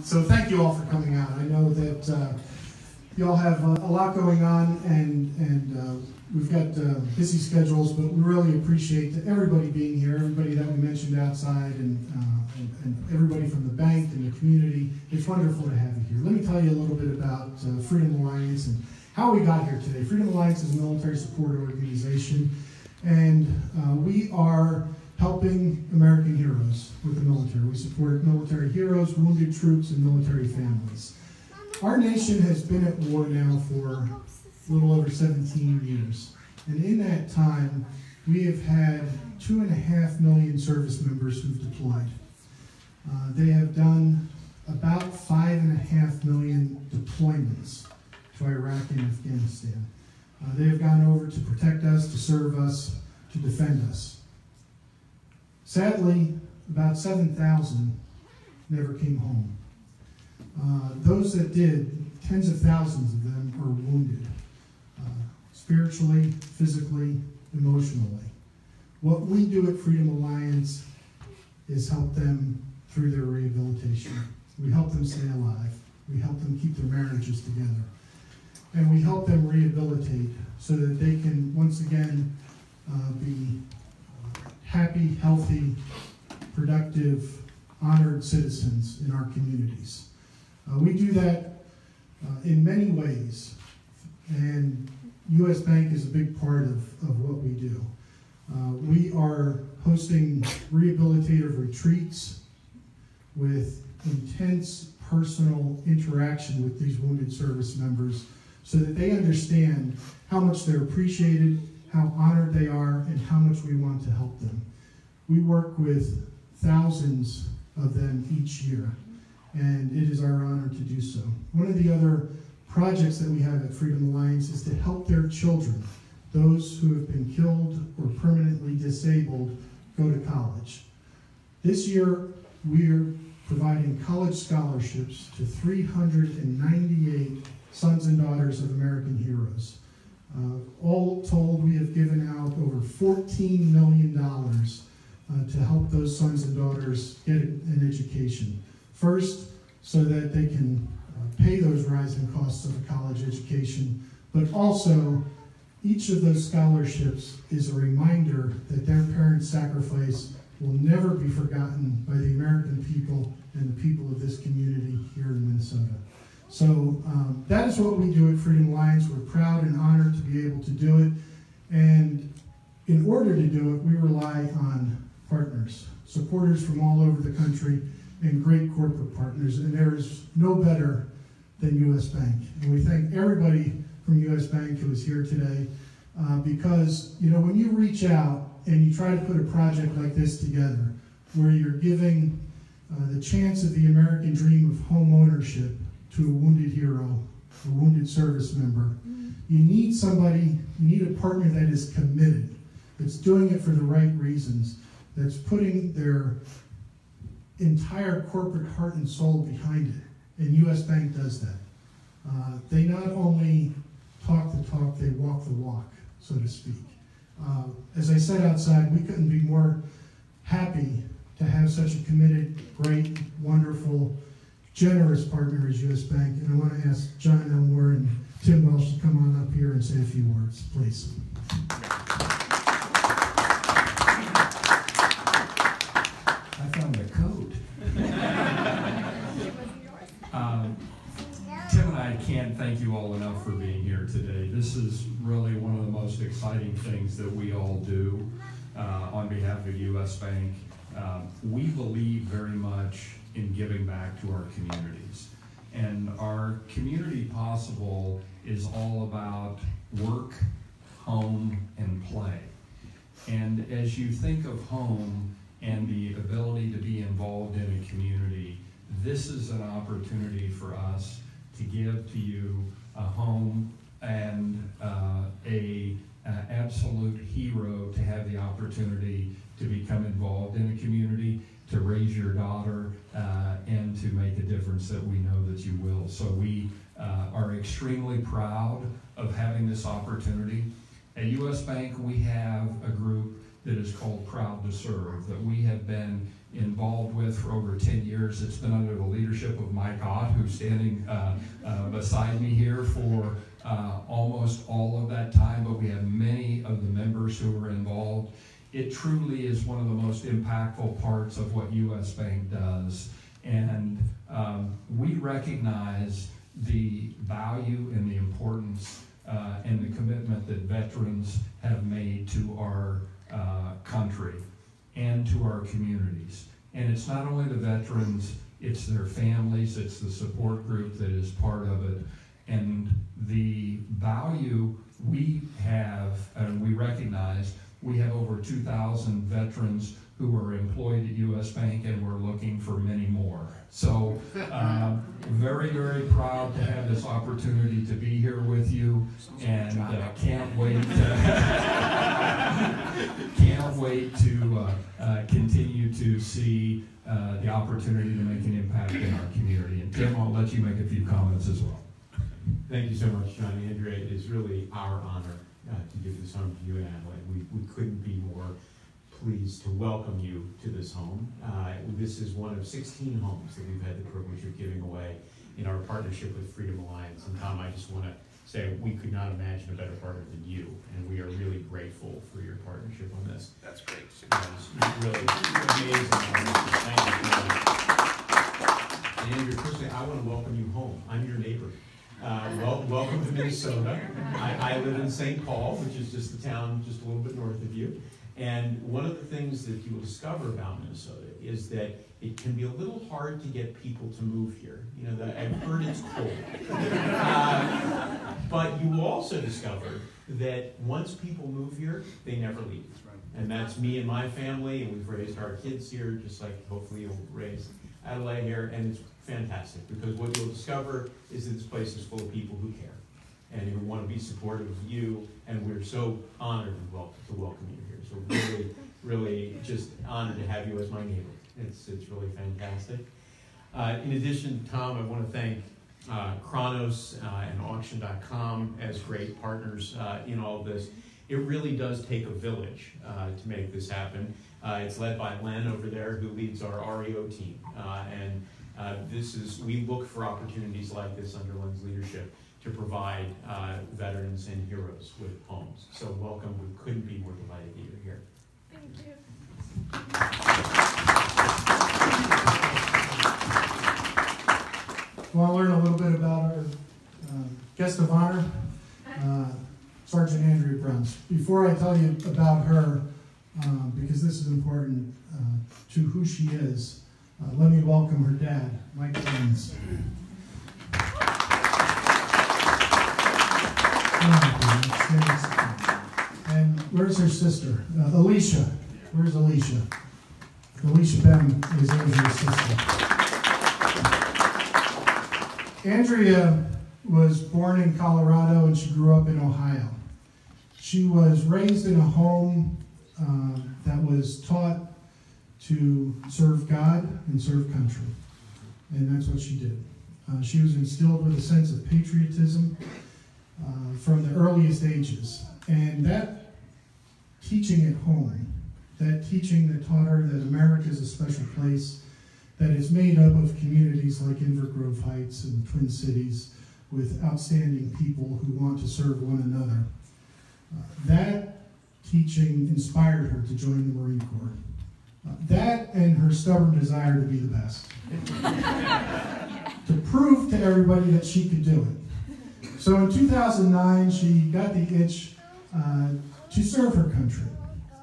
So thank you all for coming out. I know that you all have a lot going on, and we've got busy schedules, but we really appreciate everybody being here, everybody that we mentioned outside, and everybody from the bank and the community. It's wonderful to have you here. Let me tell you a little bit about Freedom Alliance and how we got here today. Freedom Alliance is a military support organization, and we are helping American heroes with the military. We support military heroes, wounded troops, and military families. Our nation has been at war now for a little over 17 years. And in that time, we have had 2.5 million service members who've deployed. They have done about 5.5 million deployments to Iraq and Afghanistan. They have gone over to protect us, to serve us, to defend us. Sadly, about 7,000 never came home. Those that did, tens of thousands of them are wounded, spiritually, physically, emotionally. What we do at Freedom Alliance is help them through their rehabilitation. We help them stay alive. We help them keep their marriages together. And we help them rehabilitate so that they can, once again, be happy, healthy, productive, honored citizens in our communities. We do that in many ways, and U.S. Bank is a big part of what we do. We are hosting rehabilitative retreats with intense personal interaction with these wounded service members so that they understand how much they're appreciated, how honored they are, and how much we want to help them. We work with thousands of them each year, and it is our honor to do so. One of the other projects that we have at Freedom Alliance is to help their children, those who have been killed or permanently disabled, go to college. This year, we are providing college scholarships to 398 sons and daughters of American heroes. All told, we have given out over $14 million to help those sons and daughters get an education. First, so that they can pay those rising costs of a college education, but also each of those scholarships is a reminder that their parents' sacrifice will never be forgotten by the American people and the people of this community here in Minnesota. So that is what we do at Freedom Alliance. We're proud and honored to be able to do it. And in order to do it, we rely on partners, supporters from all over the country, and great corporate partners. And there is no better than U.S. Bank. And we thank everybody from U.S. Bank who is here today because, you know, when you reach out and you try to put a project like this together, where you're giving the chance of the American dream of home ownership to a wounded hero, a wounded service member, you need somebody, you need a partner that is committed, that's doing it for the right reasons, that's putting their entire corporate heart and soul behind it. And U.S. Bank does that. They not only talk the talk, they walk the walk, so to speak. As I said outside, we couldn't be more happy to have such a committed, great, wonderful, generous partner as U.S. Bank. And I want to ask John Elmore and Tim Welsh to come on up here and say a few words, please. I found the code. Tim and I can't thank you all enough for being here today. This is really one of the most exciting things that we all do on behalf of U.S. Bank. We believe very much in giving back to our communities. And our community possible is all about work, home, and play. And as you think of home and the ability to be involved in a community, this is an opportunity for us to give to you a home and a absolute hero to have the opportunity to become involved in a community, to raise your daughter, and to make a difference that we know that you will. So we are extremely proud of having this opportunity. At U.S. Bank, we have a group that is called Proud to Serve, that we have been involved with for over 10 years. It's been under the leadership of Mike Ott, who's standing beside me here for almost all of that time, but we have many of the members who are involved. It truly is one of the most impactful parts of what U.S. Bank does. And we recognize the value and the importance and the commitment that veterans have made to our country and to our communities. And it's not only the veterans, it's their families, it's the support group that is part of it. And the value we have, and we recognize, we have over 2,000 veterans who are employed at U.S. Bank, and we're looking for many more. So very, very proud to have this opportunity to be here with you, and can't wait to continue to see the opportunity to make an impact in our community. And Tim, I'll let you make a few comments as well. Thank you so much, John. Andrea, it is really our honor to give this home to you and Adelaide. We couldn't be more pleased to welcome you to this home. This is one of 16 homes that we've had the privilege of giving away in our partnership with Freedom Alliance. And Tom, I just want to say we could not imagine a better partner than you, and we are really grateful for your partnership on this. That's great. Really amazing. Thank you. And Andrea, personally, I want to welcome you home. I'm your neighbor. Welcome to Minnesota. I live in St. Paul, which is just the town just a little bit north of you. And one of the things that you will discover about Minnesota is that it can be a little hard to get people to move here. You know, I've heard it's cold. But you will also discover that once people move here, they never leave. And that's me and my family, and we've raised our kids here, just like hopefully you'll raise Adelaide here, and it's fantastic, because what you'll discover is that this place is full of people who care and who want to be supportive of you, and we're so honored and to welcome you here. So really, really just honored to have you as my neighbor. It's really fantastic. In addition, Tom, I want to thank Chronos and Auction.com as great partners in all of this. It really does take a village to make this happen. It's led by Len over there, who leads our REO team. We look for opportunities like this under Len's leadership to provide veterans and heroes with homes. So welcome. We couldn't be more delighted that you're here. Thank you. Want to learn a little bit about our guest of honor, Sergeant Andrea Bruns. Before I tell you about her, because this is important to who she is, let me welcome her dad, Mike Bruns. And where's her sister? Alicia. Where's Alicia? Alicia Bem is Andrea's sister. Andrea was born in Colorado and she grew up in Ohio. She was raised in a home that was taught to serve God and serve country. And that's what she did. She was instilled with a sense of patriotism from the earliest ages. And that teaching at home, that teaching that taught her that America is a special place, that is made up of communities like Inver Grove Heights and Twin Cities with outstanding people who want to serve one another. That teaching inspired her to join the Marine Corps. That and her stubborn desire to be the best. To prove to everybody that she could do it. So in 2009, she got the itch to serve her country.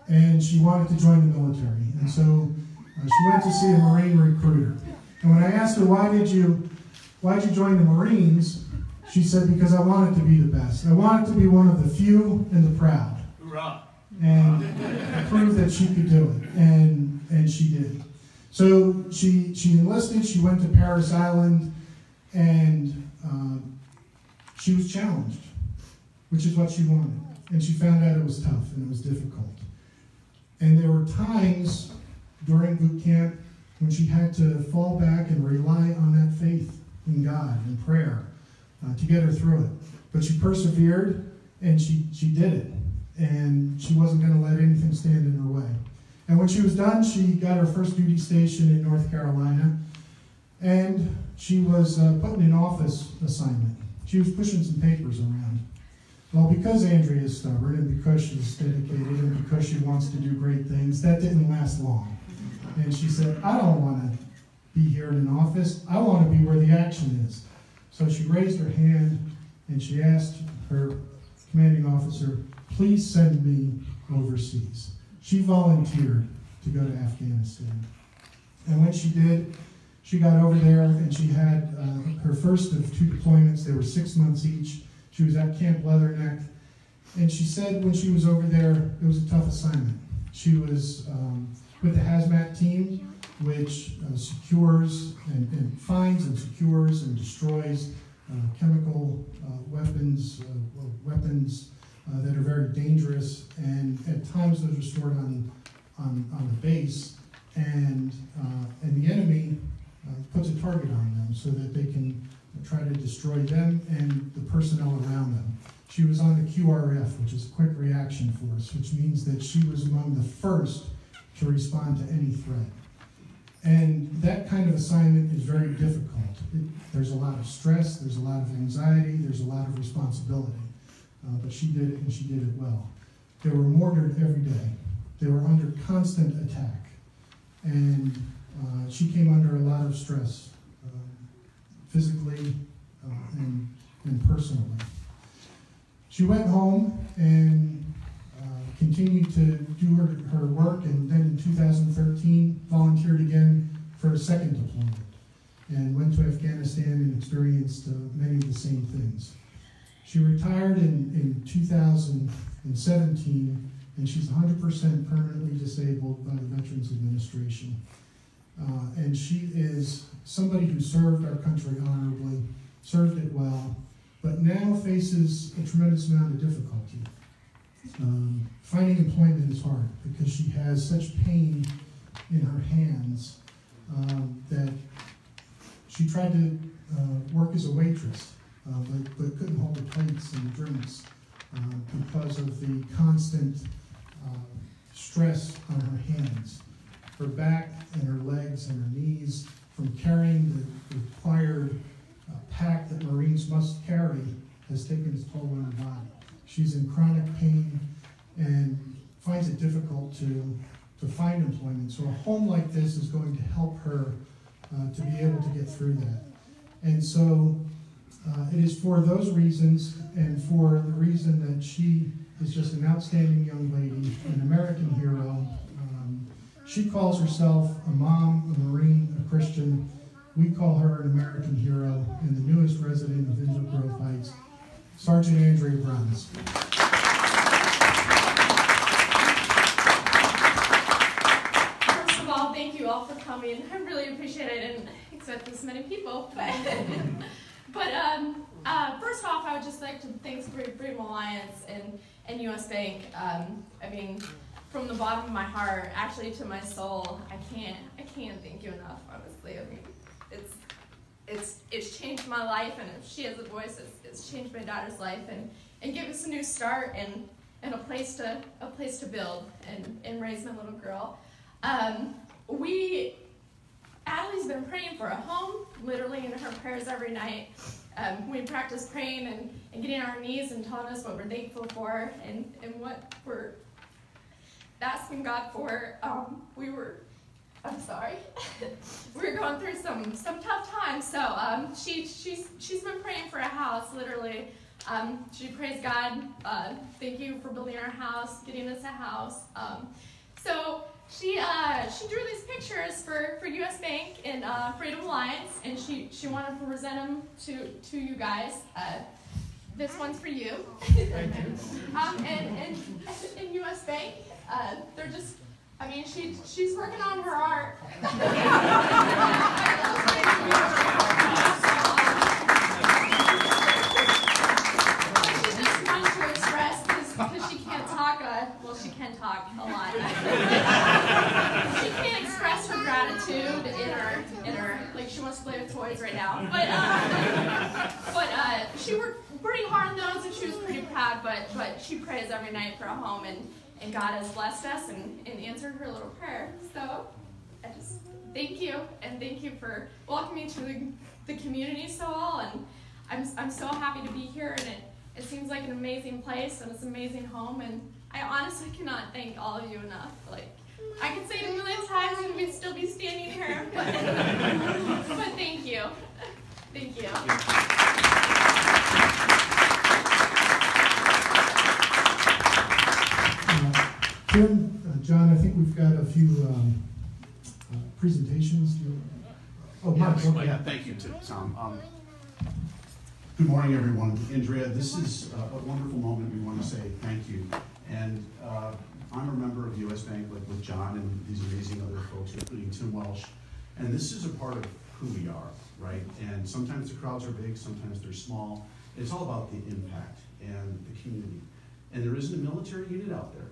And she wanted to join the military. And so she went to see a Marine recruiter. And when I asked her, why'd you join the Marines? She said, because I wanted to be the best. I wanted to be one of the few and the proud. Hoorah. And prove that she could do it. And she did. So she enlisted, she went to Paris Island, and she was challenged, which is what she wanted. And she found out it was tough and it was difficult. And there were times during boot camp when she had to fall back and rely on that faith in God and prayer to get her through it. But she persevered, and she did it. and she wasn't going to let anything stand in her way. And when she was done, she got her first duty station in North Carolina, and she was put in an office assignment. She was pushing some papers around. Well, because Andrea is stubborn, and because she's dedicated, and because she wants to do great things, that didn't last long. And she said, I don't want to be here in an office. I want to be where the action is. So she raised her hand, and she asked her commanding officer, please send me overseas. She volunteered to go to Afghanistan. And when she did, she got over there, and she had her first of 2 deployments. They were 6 months each. She was at Camp Leatherneck. And she said when she was over there, it was a tough assignment. She was with the hazmat team, which secures and finds and secures and destroys chemical weapons that are very dangerous, and at times those are stored on the base, and the enemy puts a target on them so that they can try to destroy them and the personnel around them. She was on the QRF, which is Quick Reaction Force, which means that she was among the first to respond to any threat. And that kind of assignment is very difficult. There's a lot of stress, there's a lot of anxiety, there's a lot of responsibility. But she did it, and she did it well. They were mortared every day. They were under constant attack. And she came under a lot of stress, physically and personally. She went home and continued to do her work, and then in 2013 volunteered again for a second deployment and went to Afghanistan and experienced many of the same things. She retired in 2017, and she's 100% permanently disabled by the Veterans Administration. And she is somebody who served our country honorably, served it well, but now faces a tremendous amount of difficulty. Finding employment is hard because she has such pain in her hands that she tried to work as a waitress, but couldn't hold the plates and the drinks because of the constant stress on her hands. Her back and her legs and her knees from carrying the required pack that Marines must carry has taken its toll on her body. She's in chronic pain and finds it difficult to find employment. So a home like this is going to help her to be able to get through that. And so it is for those reasons, and for the reason that she is just an outstanding young lady, an American hero. She calls herself a mom, a Marine, a Christian. We call her an American hero, and the newest resident of Inwood Grove Heights, Sergeant Andrea Bruns. First of all, thank you all for coming. I really appreciate it, and accept this many people. But first off, I would just like to thank Freedom Alliance and U.S. Bank. I mean, from the bottom of my heart, actually to my soul, I can't thank you enough. Honestly, I mean, it's changed my life, and if she has a voice, it's changed my daughter's life, and give us a new start and a place to build and raise my little girl. Adelie's been praying for a home, literally in her prayers every night. We practice praying and getting on our knees and telling us what we're thankful for and what we're asking God for. We were going through some tough times, so she's been praying for a house, literally. She prays God, thank you for building our house, getting us a house. So she drew these pictures for U.S. Bank and Freedom Alliance, and she wanted to present them to you guys. This one's for you. Thank you. And U.S. Bank, they're just, I mean, she's working on her art. She just wants to express this because she can't talk. Well, she can talk a lot. She can't express her gratitude in her, like she wants wants to play with toys right now. But she worked pretty hard on those, and she was pretty proud. But she prays every night for a home, and God has blessed us and answered her little prayer. So I just thank you, and thank you for welcoming me to the community so well. And I'm so happy to be here, and it seems like an amazing place, and it's an amazing home, and I honestly cannot thank all of you enough. Like, I could say it a million times and we'd still be standing here, but thank you. Thank you. Tim, John, I think we've got a few presentations. Mike. Yeah, thank you, Tom. Good morning, everyone. Andrea, this is a wonderful moment. We want to say thank you. And I'm a member of US Bank, like with John and these amazing other folks, including Tim Welsh. And this is a part of who we are, right? And sometimes the crowds are big, sometimes they're small. It's all about the impact and the community. And there isn't a military unit out there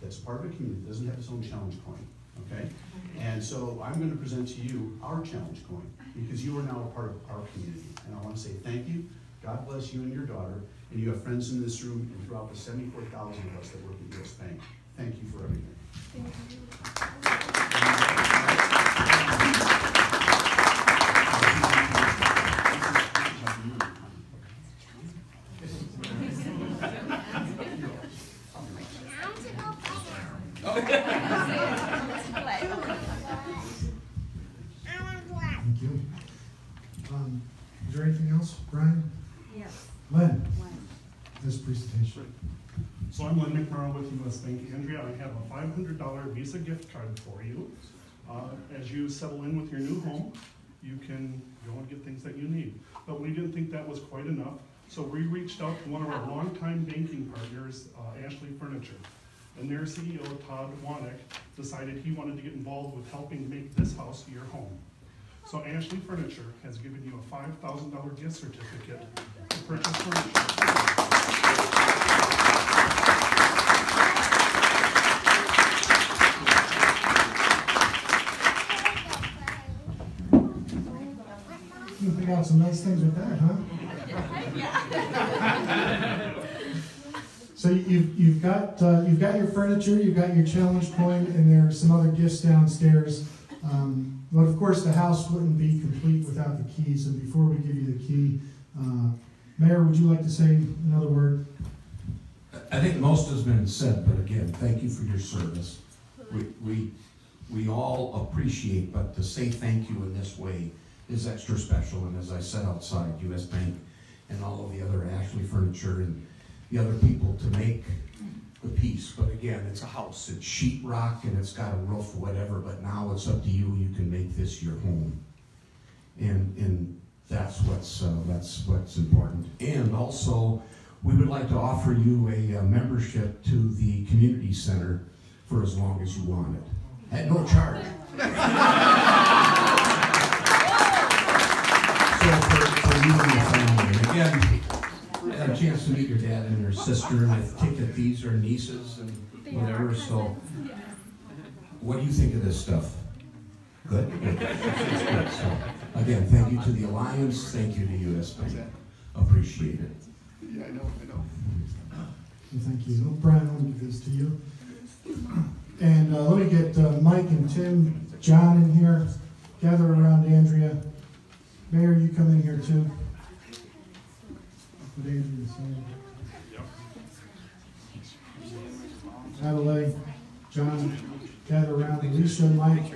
that's part of a community that doesn't have its own challenge coin, okay? And so I'm going to present to you our challenge coin, because you are now a part of our community. And I want to say thank you. God bless you and your daughter. And you have friends in this room and throughout the 74,000 of us that work at US Bank. Thank you for everything. Thank you. Thank you. Is there anything else, Brian? Yes. Len, this presentation. So I'm Len McMurrow with US Bank. Andrea, I have a $500 Visa gift card for you. As you settle in with your new home, you can go and get things that you need. But we didn't think that was quite enough, so we reached out to one of our longtime banking partners, Ashley Furniture. And their CEO, Todd Wanek, decided he wanted to get involved with helping make this house your home. So Ashley Furniture has given you a $5,000 gift certificate to purchase furniture. You pick out some nice things with that, huh? So you've got your furniture, you've got your challenge coin, and there are some other gifts downstairs. But of course, the house wouldn't be complete without the keys. And before we give you the key, Mayor, would you like to say another word? I think most has been said, but again, thank you for your service. We all appreciate, but to say thank you in this way is extra special. And as I said outside, US Bank and all of the other Ashley Furniture and the other people to make the piece. But again, it's a house. It's sheetrock and it's got a roof, whatever. But now it's up to you. You can make this your home, and that's what's important. And also, we would like to offer you a membership to the community center for as long as you want it, at no charge. So for you and your family. And again, I had a chance to meet your dad and your sister, and I take that these are nieces and whatever. So, what do you think of this stuff? Good? Good. Good. So, again, thank you to the Alliance. Thank you to US Bank. Appreciate it. Yeah, I know. Well, thank you. Brian, I'll give this to you. And let me get Mike and Tim, John in here. Gather around Andrea. Mayor, you come in here too. What Andrea saying. Adelaide, John, gather around. Alicia, Mike.